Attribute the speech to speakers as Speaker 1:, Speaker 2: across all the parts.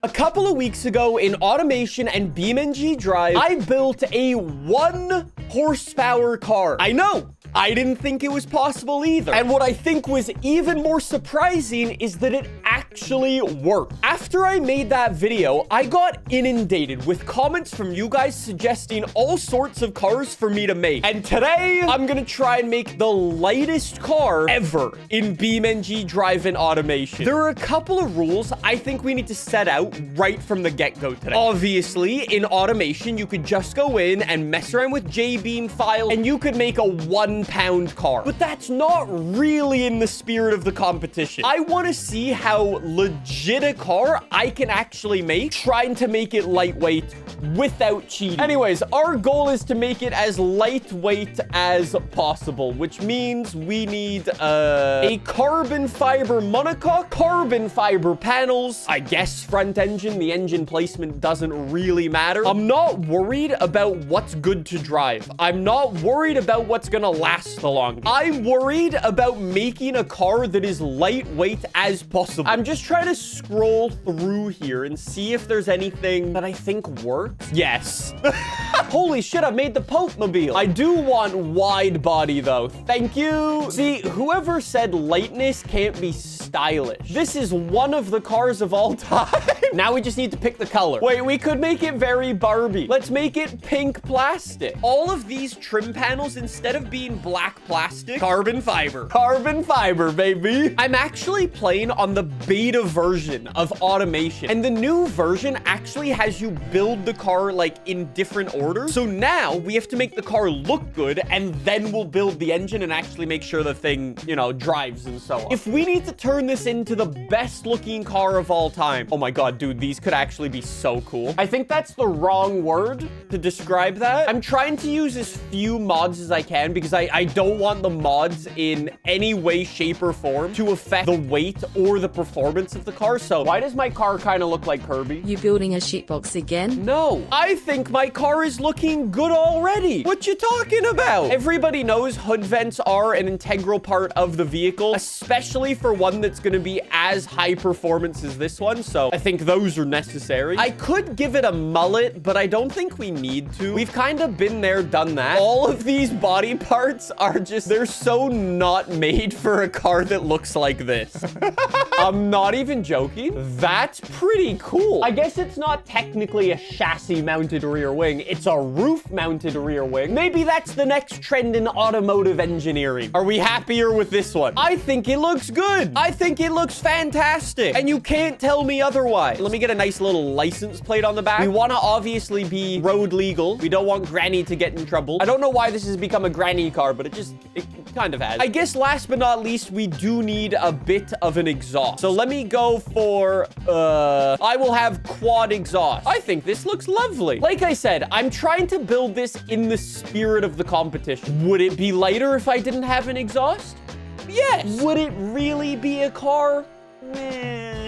Speaker 1: A couple of weeks ago in Automation and BeamNG Drive, I built a 1 horsepower car. I know, I didn't think it was possible either. And what I think was even more surprising is that it actually worked. After I made that video, I got inundated with comments from you guys suggesting all sorts of cars for me to make. And today, I'm gonna try and make the lightest car ever in BeamNG Drive and Automation. There are a couple of rules I think we need to set out right from the get-go today. Obviously, in Automation, you could just go in and mess around with JBeam files, and you could make a 1-pound car. But that's not really in the spirit of the competition. I want to see how legit a car I can actually make, trying to make it lightweight without cheating. Anyways, our goal is to make it as lightweight as possible, which means we need a carbon fiber monocoque, carbon fiber panels, I guess front engine. The engine placement doesn't really matter. I'm not worried about what's good to drive. I'm not worried about what's gonna last the longest. I'm worried about making a car that is lightweight as possible. I'm just trying to scroll through here and see if there's anything that I think works. Yes. Holy shit, I made the Pope Mobile. I do want wide body though. Thank you. See, whoever said lightness can't be stylish. This is one of the cars of all time. Now we just need to pick the color. Wait, we could make it very Barbie. Let's make it pink plastic. All of these trim panels, instead of being black plastic, carbon fiber. Carbon fiber, baby. I'm actually playing on the beta version of Automation, and the new version actually has you build the car like in different orders. So now we have to make the car look good, and then we'll build the engine and actually make sure the thing, you know, drives and so on. If we need to turn this into the best looking car of all time, oh my god, dude, these could actually be so cool. I think that's the wrong word to describe that. I'm trying to use as few mods as I can because I don't want the mods in any way, shape, or form to affect the weight or the performance of the car. So why does my car kind of look like Kirby?
Speaker 2: You building a shitbox again?
Speaker 1: No, I think my car is looking good already. What you talking about? Everybody knows hood vents are an integral part of the vehicle, especially for one that's going to be as high performance as this one. So I think those are necessary. I could give it a mullet, but I don't think we need to. We've kind of been there, done that. All of these body parts are just, they're so not made for a car that looks like this. I'm not even joking. That's pretty cool. I guess it's not technically a chassis mounted rear wing. It's a roof mounted rear wing. Maybe that's the next trend in automotive engineering. Are we happier with this one? I think it looks good. I think it looks fantastic. And you can't tell me otherwise. Let me get a nice little license plate on the back. We want to obviously be road legal. We don't want Granny to get in trouble. I don't know why this has become a granny car, but it kind of has. I guess last but not least, we do need a bit of an exhaust. So let me go for, I will have quad exhaust. I think this looks lovely. Like I said, I'm trying to build this in the spirit of the competition. Would it be lighter if I didn't have an exhaust? Yes. Would it really be a car?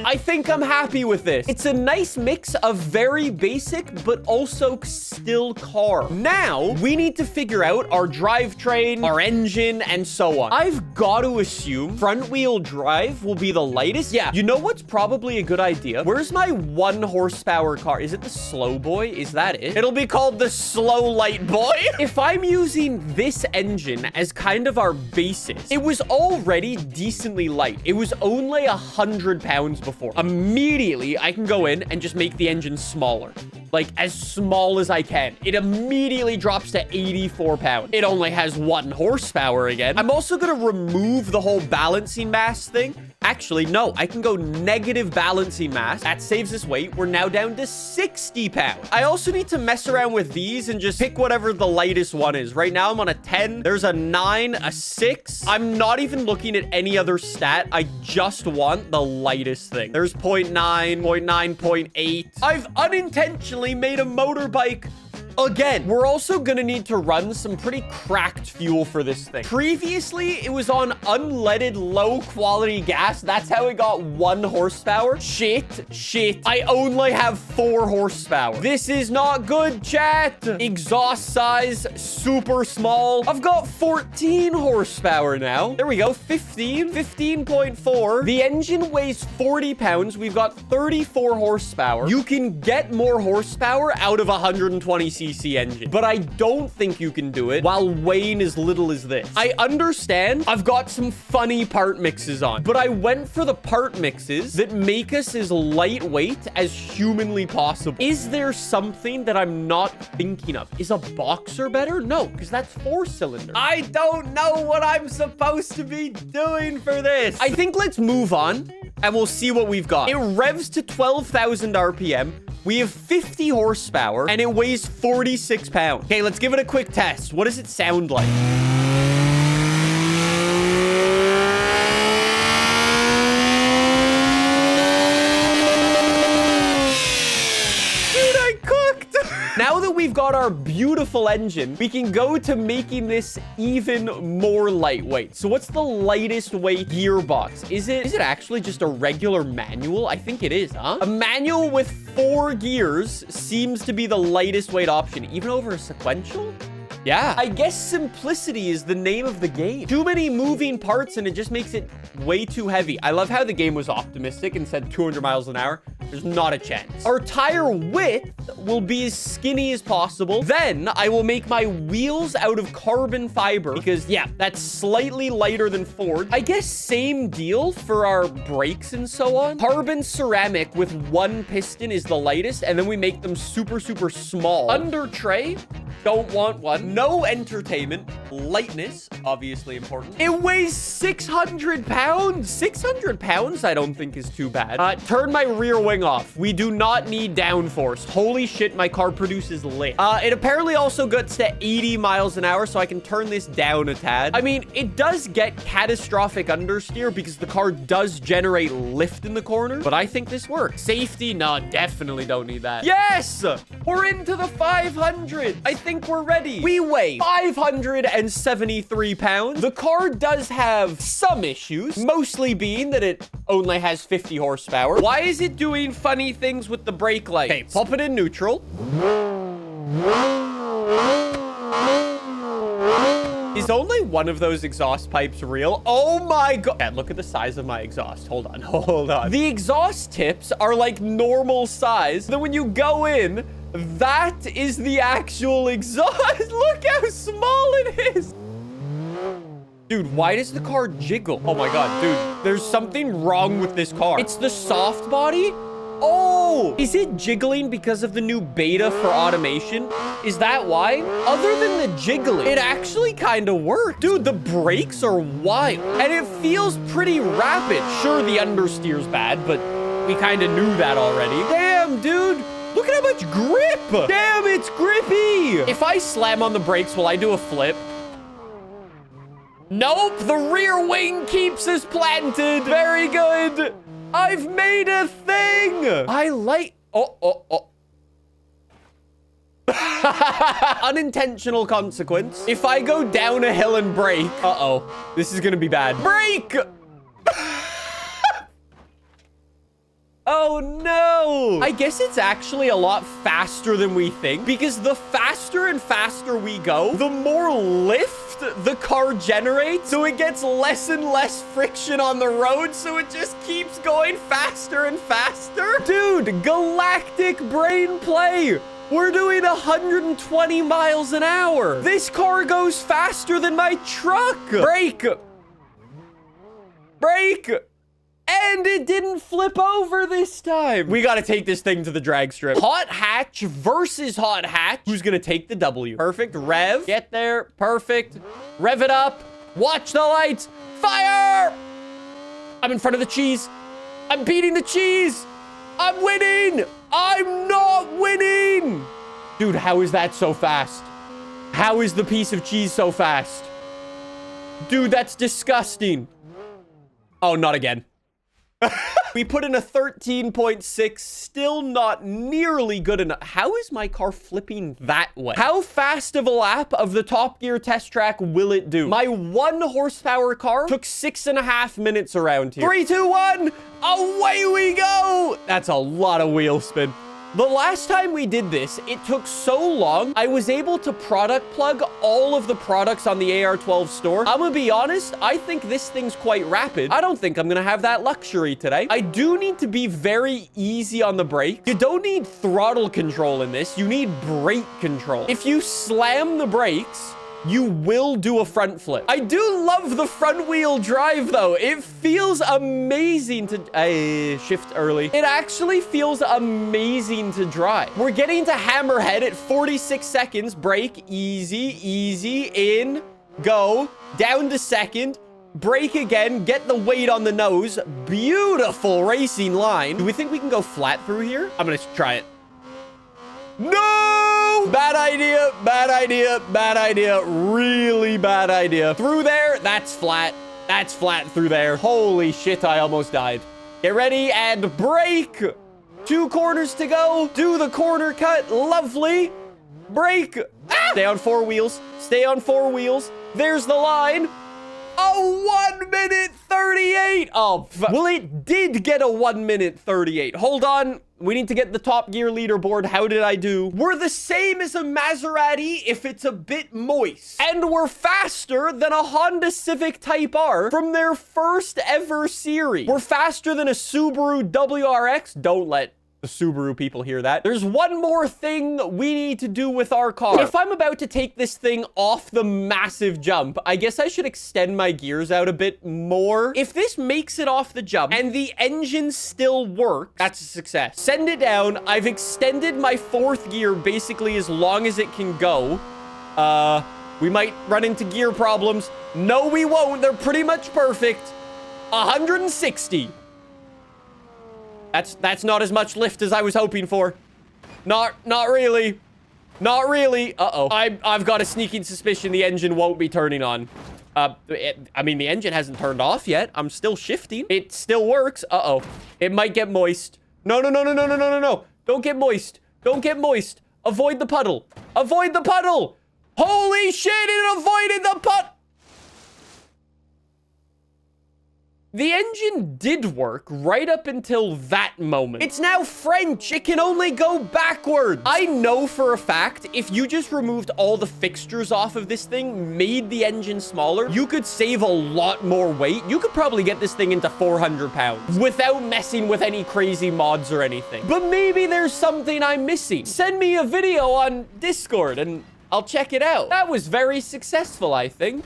Speaker 1: I think I'm happy with this. It's a nice mix of very basic, but also still car. Now, we need to figure out our drivetrain, our engine, and so on. I've got to assume front-wheel drive will be the lightest. Yeah, you know what's probably a good idea? Where's my 1 horsepower car? Is it the slow boy? Is that it? It'll be called the slow light boy. If I'm using this engine as kind of our basis, it was already decently light. It was only 100 pounds before. Immediately, I can go in and just make the engine smaller. Like, as small as I can. It immediately drops to 84 pounds. It only has 1 horsepower again. I'm also going to remove the whole balancing mass thing. Actually, no, I can go negative balancing mass. That saves us weight. We're now down to 60 pounds. I also need to mess around with these and just pick whatever the lightest one is. Right now, I'm on a 10. There's a 9, a 6. I'm not even looking at any other stat. I just want the lightest thing. There's 0.9, 0.9, 0.8. I've unintentionally made a motorbike again. We're also gonna need to run some pretty cracked fuel for this thing. Previously, it was on unleaded, low-quality gas. That's how it got 1 horsepower. Shit. I only have 4 horsepower. This is not good, chat. Exhaust size, super small. I've got 14 horsepower now. There we go, 15.4. The engine weighs 40 pounds. We've got 34 horsepower. You can get more horsepower out of a 120cc engine, but I don't think you can do it while weighing as little as this. I understand I've got some funny part mixes on, but I went for the part mixes that make us as lightweight as humanly possible. Is there something that I'm not thinking of? Is a boxer better? No, because that's 4-cylinder. I don't know what I'm supposed to be doing for this. I think let's move on and we'll see what we've got. It revs to 12,000 RPM. We have 50 horsepower and it weighs 46 pounds. Okay, let's give it a quick test. What does it sound like? Now that we've got our beautiful engine, we can go to making this even more lightweight. So what's the lightest weight gearbox? Is it actually just a regular manual? I think it is, huh? A manual with 4 gears seems to be the lightest weight option, even over a sequential? Yeah, I guess simplicity is the name of the game. Too many moving parts and it just makes it way too heavy. I love how the game was optimistic and said 200 miles an hour. There's not a chance. Our tire width will be as skinny as possible. Then I will make my wheels out of carbon fiber because, yeah, that's slightly lighter than Ford. I guess same deal for our brakes and so on. Carbon ceramic with 1 piston is the lightest, and then we make them super, super small. Under tray, don't want one. No entertainment. Lightness, obviously important. It weighs 600 pounds. 600 pounds, I don't think is too bad. Turn my rear wing off. We do not need downforce. Holy shit, my car produces lit. It apparently also gets to 80 miles an hour, so I can turn this down a tad. I mean, it does get catastrophic understeer because the car does generate lift in the corner, but I think this works. Safety, no, definitely don't need that. Yes! We're into the 500. I think we're ready. We weigh 573 pounds. The car does have some issues, mostly being that it only has 50 horsepower. Why is it doing funny things with the brake lights? Okay, pop it in neutral. Is only one of those exhaust pipes real? Oh my god. Yeah, look at the size of my exhaust. Hold on, hold on. The exhaust tips are like normal size. Then when you go in, that is the actual exhaust. Look how small it is. Dude, why does the car jiggle? Oh my god, dude, there's something wrong with this car. It's the soft body? Oh, is it jiggling because of the new beta for automation? Is that why? Other than the jiggling, it actually kind of worked. Dude, the brakes are wild. And it feels pretty rapid. Sure, the understeer's bad, but we kind of knew that already. Damn, dude. Look at how much grip. Damn, it's grippy. If I slam on the brakes, will I do a flip? Nope, the rear wing keeps us planted. Very good. I've made a thing. I like... Oh. Unintentional consequence. If I go down a hill and brake... Uh-oh. This is gonna be bad. Brake! Oh, no. I guess it's actually a lot faster than we think, because the faster and faster we go, the more lift the car generates, so it gets less and less friction on the road, so it just keeps going faster and faster. Dude, galactic brain play. We're doing 120 miles an hour. This car goes faster than my truck. Brake. Brake. And it didn't flip over this time. We got to take this thing to the drag strip. Hot hatch versus hot hatch. Who's going to take the W? Perfect. Rev. Get there. Perfect. Rev it up. Watch the lights. Fire! I'm in front of the cheese. I'm beating the cheese. I'm winning. I'm not winning. Dude, how is that so fast? How is the piece of cheese so fast? Dude, that's disgusting. Oh, not again. We put in a 13.6, still not nearly good enough. How is my car flipping that way? How fast of a lap of the Top Gear test track will it do? My 1 horsepower car took 6.5 minutes around here. 3, 2, 1, away we go. That's a lot of wheel spin. The last time we did this, it took so long, I was able to product plug all of the products on the AR-12 store. I'm gonna be honest, I think this thing's quite rapid. I don't think I'm gonna have that luxury today. I do need to be very easy on the brake. You don't need throttle control in this. You need brake control. If you slam the brakes, you will do a front flip. I do love the front wheel drive though. It feels amazing to shift early. It actually feels amazing to drive. We're getting to Hammerhead at 46 seconds. Brake, easy, easy, in, go, down to second, brake again, get the weight on the nose. Beautiful racing line. Do we think we can go flat through here? I'm gonna try it. No! Bad idea, bad idea, bad idea. Really bad idea. Through there, that's flat. That's flat through there. Holy shit, I almost died. Get ready and brake. 2 corners to go. Do the corner cut. Lovely. Brake. Ah! Stay on 4 wheels. Stay on 4 wheels. There's the line. A 1 minute 38. Oh, well, it did get a 1 minute 38. Hold on. We need to get the Top Gear leaderboard. How did I do? We're the same as a Maserati if it's a bit moist. And we're faster than a Honda Civic Type R from their first ever series. We're faster than a Subaru WRX. Don't let the Subaru people hear that. There's one more thing we need to do with our car. If I'm about to take this thing off the massive jump, I guess I should extend my gears out a bit more. If this makes it off the jump and the engine still works, that's a success. Send it down. I've extended my 4th gear basically as long as it can go. We might run into gear problems. No, we won't. They're pretty much perfect. 160. That's not as much lift as I was hoping for. Not really. Not really. Uh-oh. I've got a sneaking suspicion the engine won't be turning on. I mean, the engine hasn't turned off yet. I'm still shifting. It still works. Uh-oh. It might get moist. No, no, no, no, no, no, no, no, no. Don't get moist. Don't get moist. Avoid the puddle. Avoid the puddle. Holy shit, it avoided the puddle. The engine did work right up until that moment. It's now French. It can only go backwards. I know for a fact, if you just removed all the fixtures off of this thing, made the engine smaller, you could save a lot more weight. You could probably get this thing into 400 pounds without messing with any crazy mods or anything. But maybe there's something I'm missing. Send me a video on Discord and I'll check it out. That was very successful, I think.